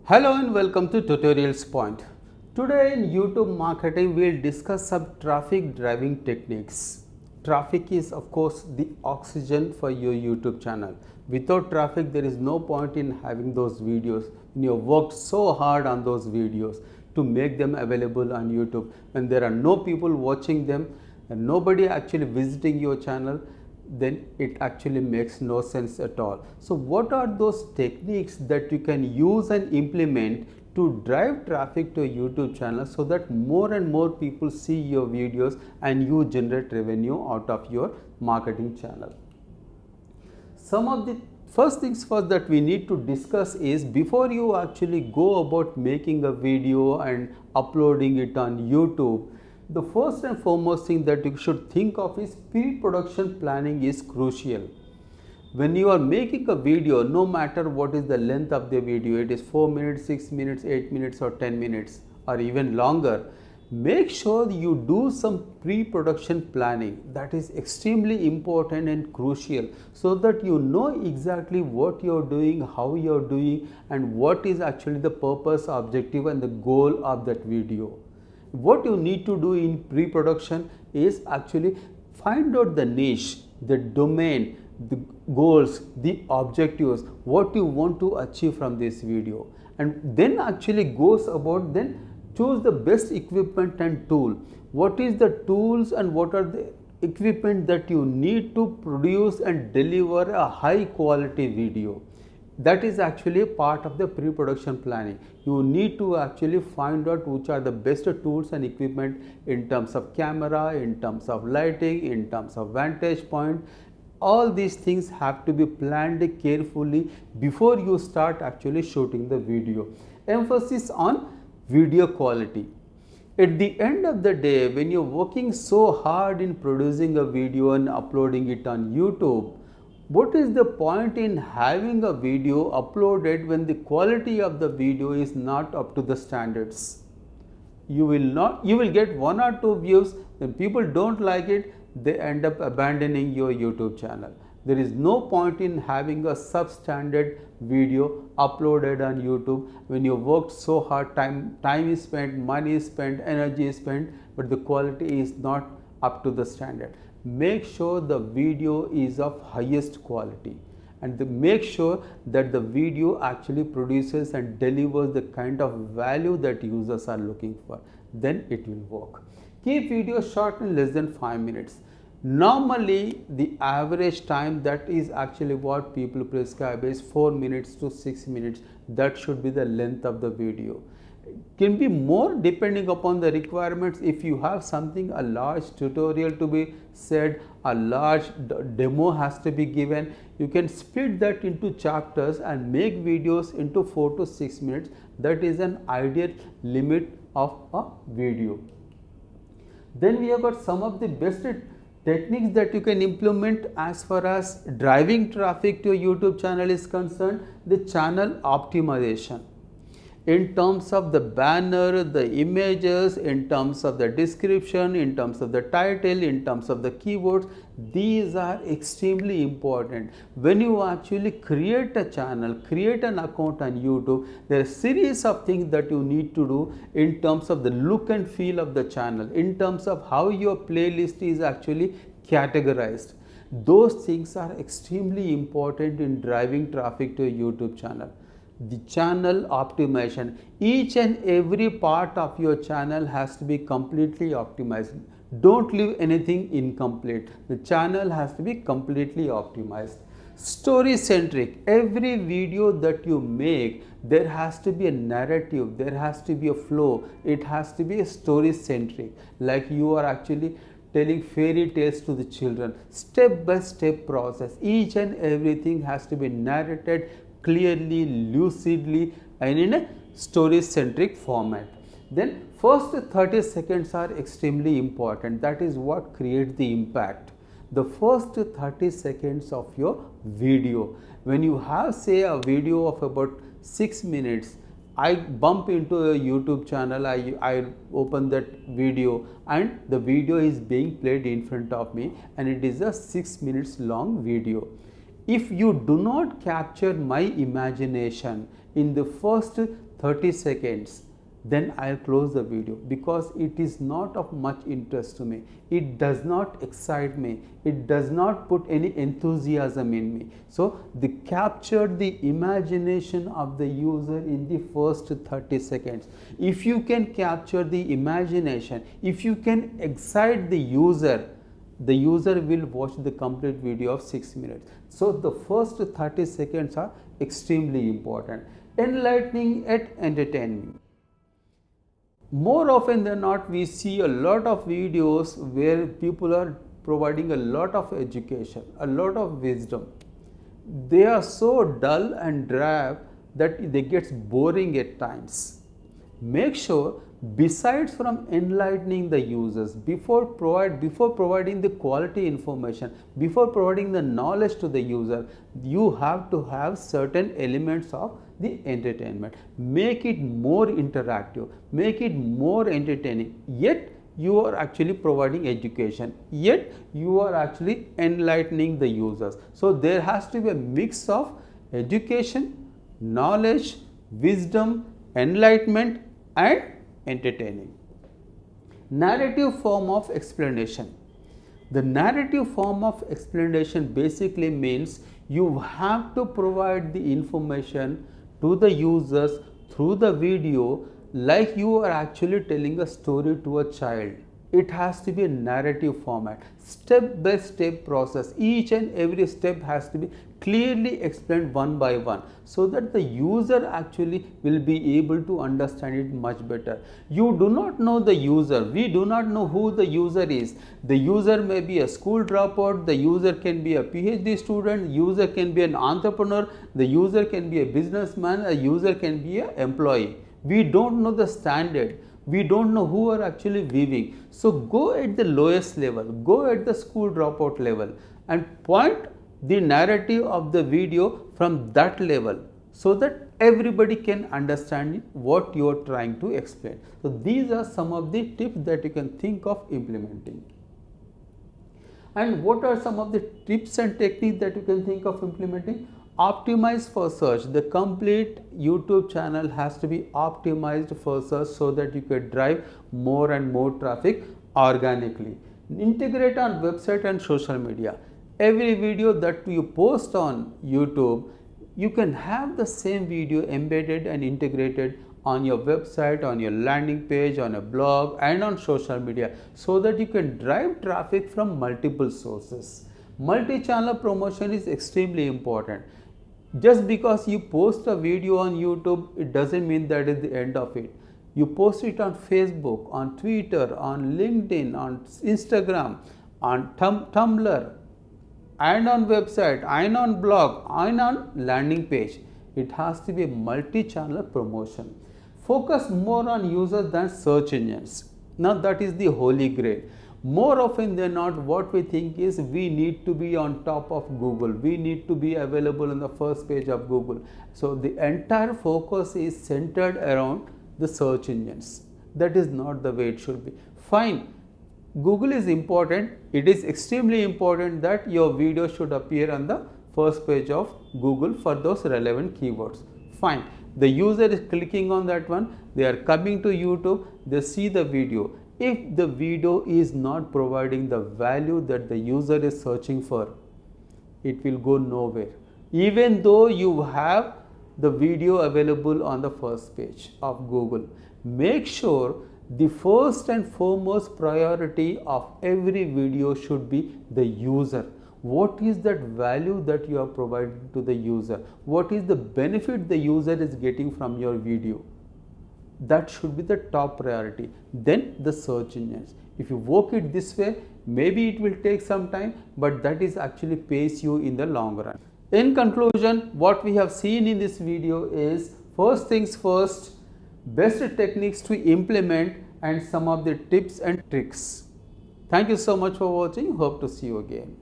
Hello and welcome to Tutorials Point. Today in YouTube marketing we'll discuss some traffic driving techniques. Traffic is of course the oxygen for your YouTube channel. Without traffic there is no point in having those videos. And you have worked so hard on those videos to make them available on YouTube. When there are no people watching them and nobody actually visiting your channel, then it actually makes no sense at all. So what are those techniques that you can use and implement to drive traffic to a YouTube channel so that more and more people see your videos and you generate revenue out of your marketing channel? Some of the first things first that we need to discuss is, before you actually go about making a video and uploading it on YouTube, the first and foremost thing that you should think of is pre-production planning is crucial. When you are making a video, no matter what is the length of the video, it is 4 minutes, 6 minutes, 8 minutes or 10 minutes or even longer, make sure you do some pre-production planning. That is extremely important and crucial, so that you know exactly what you are doing, how you are doing, and what is actually the purpose, objective and the goal of that video. What you need to do in pre-production is actually find out the niche, the domain, the goals, the objectives, what you want to achieve from this video, and then actually goes about, then choose the best equipment and tool. What is the tools and what are the equipment that you need to produce and deliver a high quality video? That is actually a part of the pre-production planning. You need to actually find out which are the best tools and equipment in terms of camera, in terms of lighting, in terms of vantage point. All these things have to be planned carefully before you start actually shooting the video. Emphasis on video quality. At the end of the day, when you're working so hard in producing a video and uploading it on YouTube, what is the point in having a video uploaded when the quality of the video is not up to the standards? You will get 1 or 2 views, then people don't like it, they end up abandoning your YouTube channel. There is no point in having a substandard video uploaded on YouTube when you worked so hard, time is spent, money is spent, energy is spent, but the quality is not up to the standard. Make sure the video is of highest quality, and make sure that the video actually produces and delivers the kind of value that users are looking for. Then it will work. Keep videos short and less than 5 minutes. Normally the average time that is actually what people prescribe is 4 minutes to 6 minutes. That should be the length of the video. Can be more depending upon the requirements. If you have something, a large tutorial to be said, a large demo has to be given, you can split that into chapters and make videos into 4 to 6 minutes. That is an ideal limit of a video. Then we have got some of the best techniques that you can implement as far as driving traffic to a YouTube channel is concerned. The channel optimization, in terms of the banner, the images, in terms of the description, in terms of the title, in terms of the keywords, these are extremely important. When you actually create a channel, create an account on YouTube, there are a series of things that you need to do in terms of the look and feel of the channel, in terms of how your playlist is actually categorized. Those things are extremely important in driving traffic to a YouTube channel. The channel optimization, each and every part of your channel has to be completely optimized. Don't leave anything incomplete. The channel has to be completely optimized. Story centric. Every video that you make, there has to be a narrative, there has to be a flow, it has to be a story centric, like you are actually telling fairy tales to the children. Step by step process. Each and everything has to be narrated clearly, lucidly, and in a story centric format. Then first 30 seconds are extremely important. That is what creates the impact. The first 30 seconds of your video. When you have, say, a video of about 6 minutes, I bump into a YouTube channel, I open that video, and the video is being played in front of me, and it is a 6 minutes long video. If you do not capture my imagination in the first 30 seconds, then I'll close the video, because it is not of much interest to me. It does not excite me. It does not put any enthusiasm in me. So capture the imagination of the user in the first 30 seconds. If you can capture the imagination, if you can excite the user will watch the complete video of 6 minutes. So the first 30 seconds are extremely important. Enlightening and entertaining. More often than not, we see a lot of videos where people are providing a lot of education, a lot of wisdom. They are so dull and drab that they get boring at times. Make sure, besides from enlightening the users, before providing the quality information, before providing the knowledge to the user, you have to have certain elements of the entertainment. Make it more interactive, make it more entertaining, yet you are actually providing education, yet you are actually enlightening the users. So there has to be a mix of education, knowledge, wisdom, enlightenment and entertaining. Narrative form of explanation. The narrative form of explanation basically means you have to provide the information to the users through the video like you are actually telling a story to a child. It has to be a narrative format, step by step process. Each and every step has to be clearly explained one by one, so that the user actually will be able to understand it much better. You do not know the user, we do not know who the user is. The user may be a school dropout, the user can be a PhD student, user can be an entrepreneur, the user can be a businessman, a user can be an employee. We don't know the standard. We don't know who are actually viewing. So go at the lowest level, go at the school dropout level and point the narrative of the video from that level, so that everybody can understand what you are trying to explain. So these are some of the tips that you can think of implementing. And what are some of the tips and techniques that you can think of implementing? Optimize for search. The complete YouTube channel has to be optimized for search, so that you can drive more and more traffic organically. Integrate on website and social media. Every video that you post on YouTube, you can have the same video embedded and integrated on your website, on your landing page, on a blog and on social media, so that you can drive traffic from multiple sources. Multi-channel promotion is extremely important. Just because you post a video on YouTube, it doesn't mean that is the end of it. You post it on Facebook, on Twitter, on LinkedIn, on Instagram, on Tumblr, and on website, and on blog, and on landing page. It has to be a multi-channel promotion. Focus more on users than search engines. Now that is the holy grail. More often than not, what we think is we need to be on top of Google. We need to be available on the first page of Google. So the entire focus is centered around the search engines. That is not the way it should be. Fine, Google is important. It is extremely important that your video should appear on the first page of Google for those relevant keywords. Fine. The user is clicking on that one. They are coming to YouTube. They see the video. If the video is not providing the value that the user is searching for, it will go nowhere. Even though you have the video available on the first page of Google, make sure the first and foremost priority of every video should be the user. What is that value that you are providing to the user? What is the benefit the user is getting from your video? That should be the top priority. Then the search engines. If you work it this way, maybe it will take some time, but that is actually pays you in the long run. In conclusion, what we have seen in this video is, first things first, best techniques to implement and some of the tips and tricks. Thank you so much for watching. Hope to see you again.